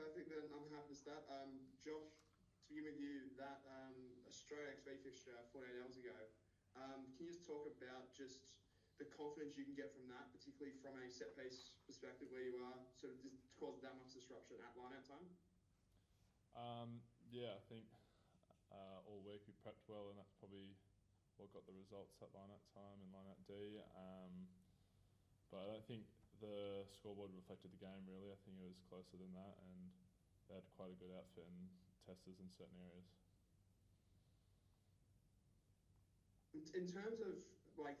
Perfect. Then I'm happy to start. Josh, to begin with you, that Australia XV fixture 48 hours ago. Can you just talk about just the confidence you can get from that, particularly from a set piece perspective, where you are sort of just caused that much disruption at line out time? Yeah, I think all week we prepped well, and that's probably what got the results at line out time and line out D. But I don't think the scoreboard reflected the game really. I think it was closer than that, and they had quite a good outfit and testers in certain areas. In terms of like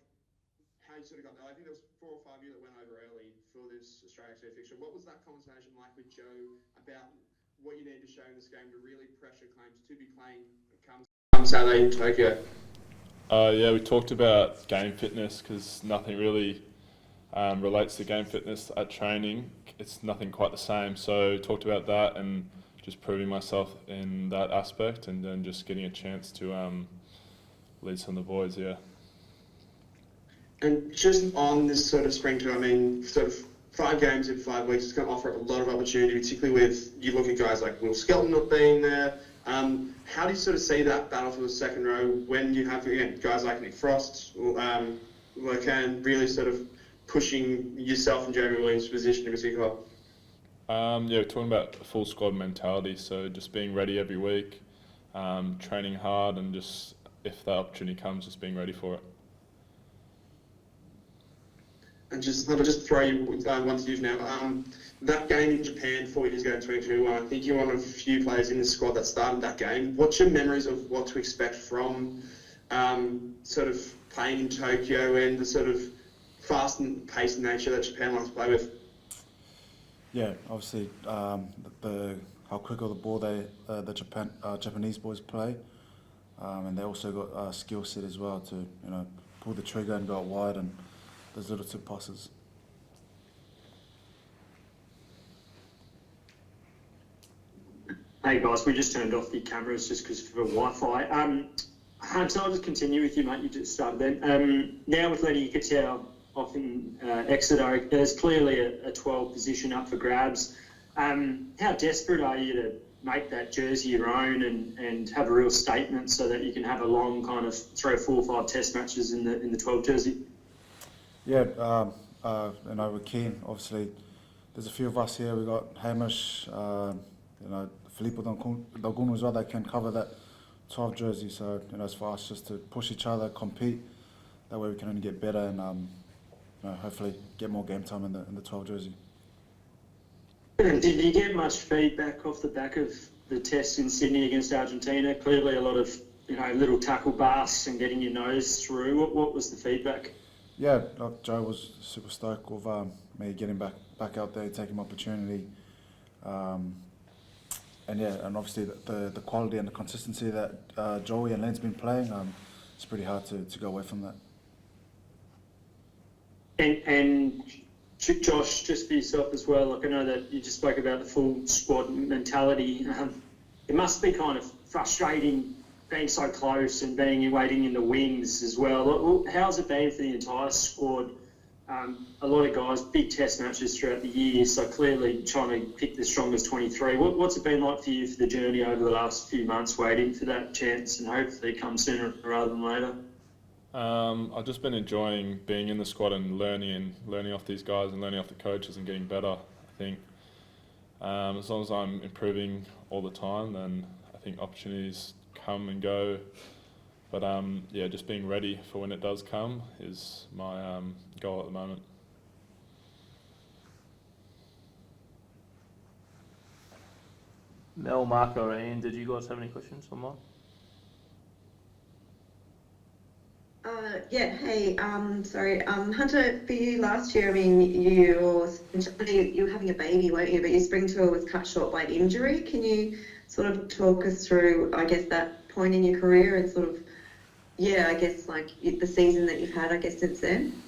how you sort of got there, I think there was 4 or 5 of you that went over early for this Australia XV fixture. What was that conversation like with Joe about what you need to show in this game to really pressure claims to be playing come Saturday in Tokyo? Yeah, we talked about game fitness because nothing really relates to game fitness at training. It's nothing quite the same. So talked about that and just proving myself in that aspect, and then just getting a chance to lead some of the boys. Yeah. And just on this sort of spring tour, I mean, sort of 5 games in 5 weeks is going to offer up a lot of opportunity, particularly with you look at guys like Will Skelton not being there. How do you sort of see that battle for the second row when you have, again, guys like Nick Frost, who can really sort of pushing yourself and Jeremy Williams' position in particular? Yeah, we're talking about a full squad mentality, so just being ready every week, training hard, and just if that opportunity comes, just being ready for it. And just, I'll just throw you one to you now. That game in Japan 4 years ago in 2021, I think you're one of a few players in the squad that started that game. What's your memories of what to expect from sort of playing in Tokyo and the sort of fast and paced nature that Japan likes to play with? Yeah, obviously how quick on the ball the Japanese boys play, and they also got a skill set as well to pull the trigger and go out wide, and those little tip passes. Hey guys, we just turned off the cameras just because of the Wi-Fi. Hunter, I'll just continue with you, mate. You just started then. Now with Lenny Katau off in Exeter, there's clearly a 12 position up for grabs. How desperate are you to make that jersey your own and have a real statement so that you can have a long kind of 3 or 4 or 5 test matches in the 12 jersey? Yeah, we're keen. Obviously, there's a few of us here. We got Hamish, Filippo Dalgun as well. That can cover that 12 jersey. So it's for us just to push each other, compete. That way we can only get better and hopefully get more game time in the 12 jersey. Did you get much feedback off the back of the test in Sydney against Argentina? Clearly, a lot of little tackle busts and getting your nose through. What was the feedback? Yeah, Joe was super stoked with me getting back out there, taking my opportunity, and obviously the quality and the consistency that Joey and Len's been playing, it's pretty hard to go away from that. And Josh, just for yourself as well, like I know that you just spoke about the full squad mentality. It must be kind of frustrating being so close and waiting in the wings as well. How's it been for the entire squad? A lot of guys, big test matches throughout the year, so clearly trying to pick the strongest 23. What's it been like for you for the journey over the last few months, waiting for that chance and hopefully it comes sooner rather than later? I've just been enjoying being in the squad and learning off these guys and learning off the coaches and getting better. I think as long as I'm improving all the time, then I think opportunities come and go. But just being ready for when it does come is my goal at the moment. Mel, Mark, or Ian, did you guys have any questions online? Yeah, hey, sorry, Hunter, for you last year, I mean, you were having a baby, weren't you? But your spring tour was cut short by injury. Can you sort of talk us through, I guess, that point in your career and sort of, I guess, like the season that you've had, I guess, since then?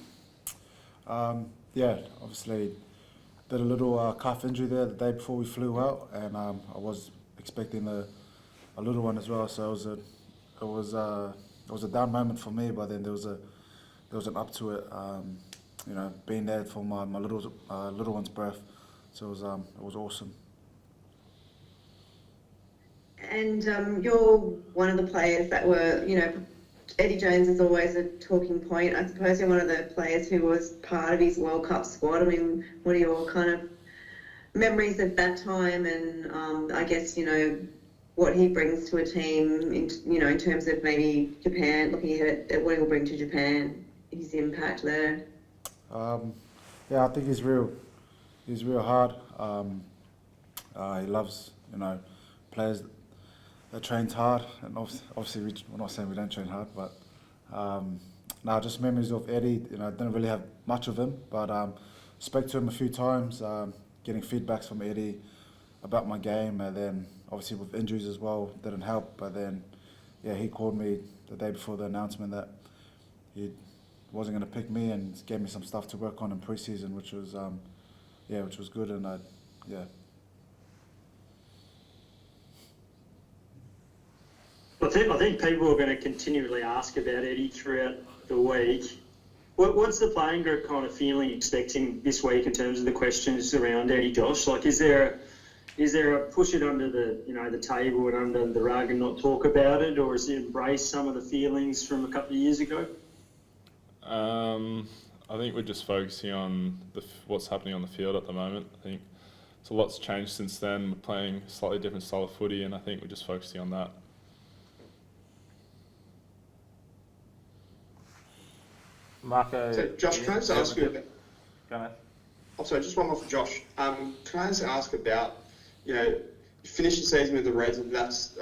Obviously, did a little calf injury there the day before we flew out, and I was expecting a little one as well, so it was a down moment for me, but then there was an up to it, being there for my little one's birth, so it was awesome. And you're one of the players that were, Eddie Jones is always a talking point. I suppose you're one of the players who was part of his World Cup squad. I mean, what are your kind of memories of that time, and I guess, what he brings to a team in terms of maybe Japan, looking ahead at what he'll bring to Japan, his impact there? Yeah, I think he's real hard. He loves, players that trains hard, and obviously we're not saying we don't train hard, but just memories of Eddie. Didn't really have much of him, but spoke to him a few times, getting feedbacks from Eddie about my game, and then obviously with injuries as well didn't help. But then, he called me the day before the announcement that he wasn't going to pick me, and gave me some stuff to work on in pre-season, which was good, and I think people are going to continually ask about Eddie throughout the week. What's the playing group kind of feeling, expecting this week in terms of the questions around Eddie, Josh? Like, is there a push it under the table and under the rug and not talk about it, or is it embrace some of the feelings from a couple of years ago? I think we're just focusing on what's happening on the field at the moment. I think so. Lot's changed since then. We're playing a slightly different style of footy, and I think we're just focusing on that. Marco. So, Josh, can I just ask you? Go ahead. Also, just one more for Josh. Can I just ask about, you finished the season with the Reds, and that's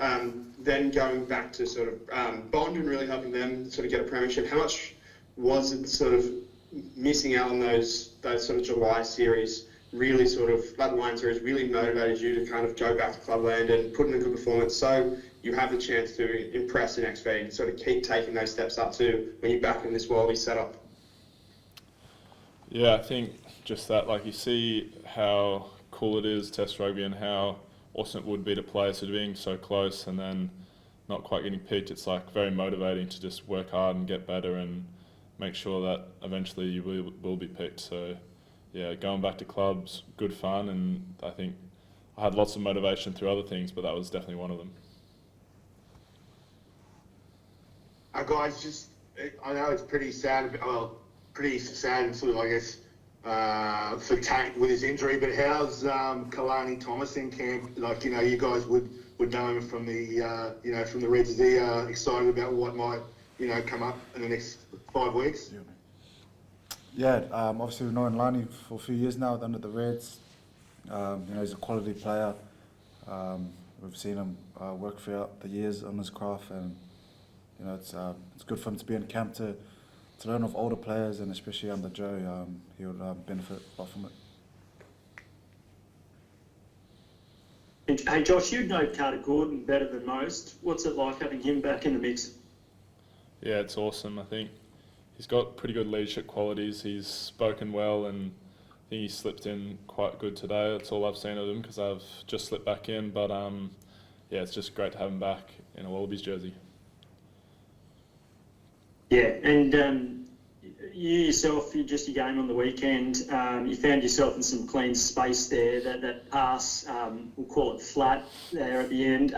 then going back to sort of Bond and really helping them sort of get a premiership. How much was it sort of missing out on those sort of July series? Really sort of that Lion series really motivated you to kind of go back to Clubland and put in a good performance, so you have the chance to impress the next and sort of keep taking those steps up to when you're back in this Wallabies setup. Yeah, I think just that, like, you see how cool it is, Test rugby, and how awesome it would be to play, so being so close and then not quite getting picked, it's like very motivating to just work hard and get better and make sure that eventually you will be picked. So yeah, going back to clubs, good fun, and I think I had lots of motivation through other things, but that was definitely one of them. Guys, I know it's pretty sad, and sort of, I guess, for Tank with his injury, but how's Kalani Thomas in camp? Like, you guys would know him from the, from the Reds. Is he excited about what might, come up in the next 5 weeks? Yeah, obviously we've known Lani for a few years now under the Reds. He's a quality player. We've seen him work throughout the years on his craft, and it's good for him to be in camp to learn of older players, and especially under Joe, he would benefit a lot from it. Hey Josh, you'd know Carter Gordon better than most. What's it like having him back in the mix? Yeah, it's awesome. I think he's got pretty good leadership qualities. He's spoken well, and I think he slipped in quite good today. That's all I've seen of him because I've just slipped back in. But it's just great to have him back in a Wallabies jersey. Yeah, and you yourself, your game on the weekend, you found yourself in some clean space there. That pass, we'll call it flat there at the end.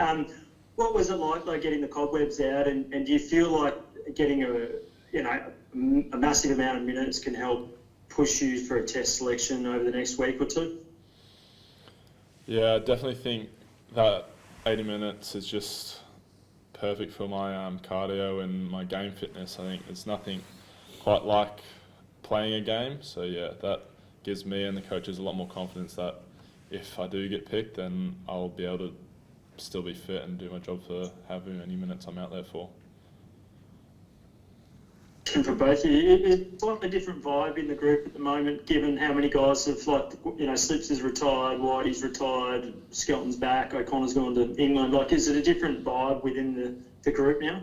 What was it like getting the cobwebs out, and do you feel like getting a massive amount of minutes can help push you for a test selection over the next week or two? Yeah, I definitely think that 80 minutes is just perfect for my cardio and my game fitness. I think there's nothing quite like playing a game. So yeah, that gives me and the coaches a lot more confidence that if I do get picked, then I'll be able to still be fit and do my job for however many minutes I'm out there for. And for both of you, it's like a different vibe in the group at the moment, given how many guys have, Slips is retired, Whitey's retired, Skelton's back, O'Connor's gone to England. Like, is it a different vibe within the group now?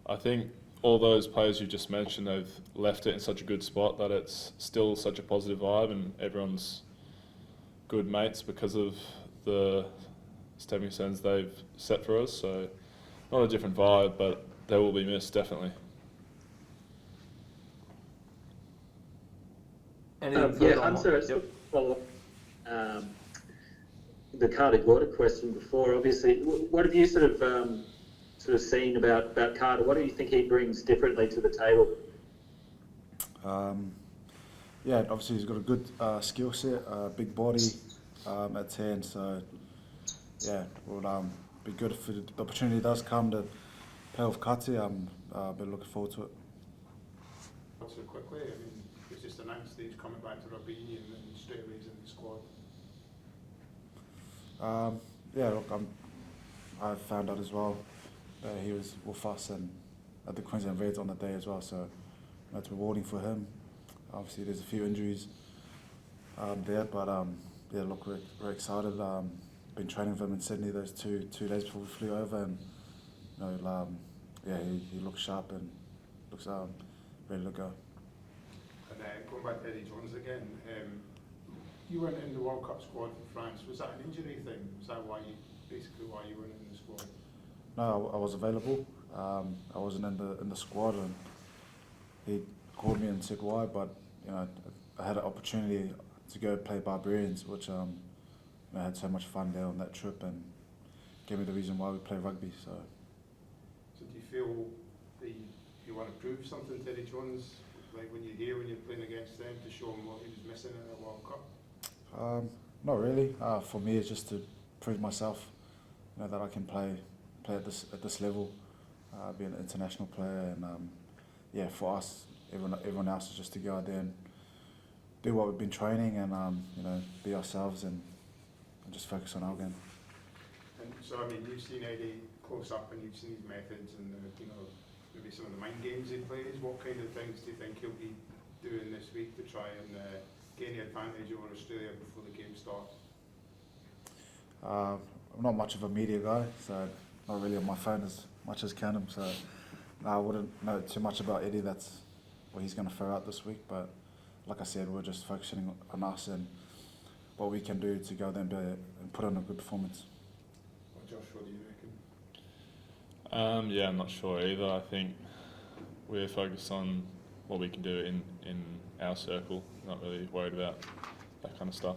I think all those players you just mentioned have left it in such a good spot that it's still such a positive vibe, and everyone's good mates because of the stepping stones they've set for us. So not a different vibe, but they will be missed, definitely. Anything further on I'm sorry, Yep. follow up. the Carter Gorda question before. Obviously, what have you sort of seen about Carter? What do you think he brings differently to the table? Yeah, obviously he's got a good skill set, big body at 10, so yeah, it would be good if the opportunity does come to play with Kati. I'm looking forward to it. So quickly, I mean, it's just announced that he's coming back to rugby union and straight away he's in the squad. Yeah, look, I found out as well that he was with us and at the Queensland Reds on the day as well, so it's rewarding for him. Obviously, there's a few injuries there, but yeah, look, we're excited. Been training with him in Sydney those two days before we flew over, and yeah, he looks sharp and looks ready to go. And going back to Eddie Jones again, you weren't in the World Cup squad for France. Was that an injury thing? Was that basically why you weren't in the squad? No, I was available. I wasn't in the squad, and he called me and said why. But I had an opportunity to go play Barbarians, which I had so much fun there on that trip, and gave me the reason why we play rugby. So do you feel that you want to prove something to Eddie Jones, like when you're playing against them, to show him what he was missing in the World Cup? Not really. For me, it's just to prove myself, that I can play at this level, be an international player, and yeah, for us, everyone else is just to go out there and do what we've been training, and be ourselves and just focus on our game. And so, I mean, you've seen Eddie close up, and you've seen his methods, and maybe some of the mind games he plays. What kind of things do you think he'll be doing this week to try and gain the advantage over Australia before the game starts? I'm not much of a media guy, so not really on my phone as much as Canham, so I wouldn't know too much about Eddie. That's what he's going to throw out this week, but like I said, we're just focusing on us and what we can do to go there and put on a good performance. Well, Josh, what do you reckon? Yeah, I'm not sure either. I think we're focused on what we can do in our circle, not really worried about that kind of stuff.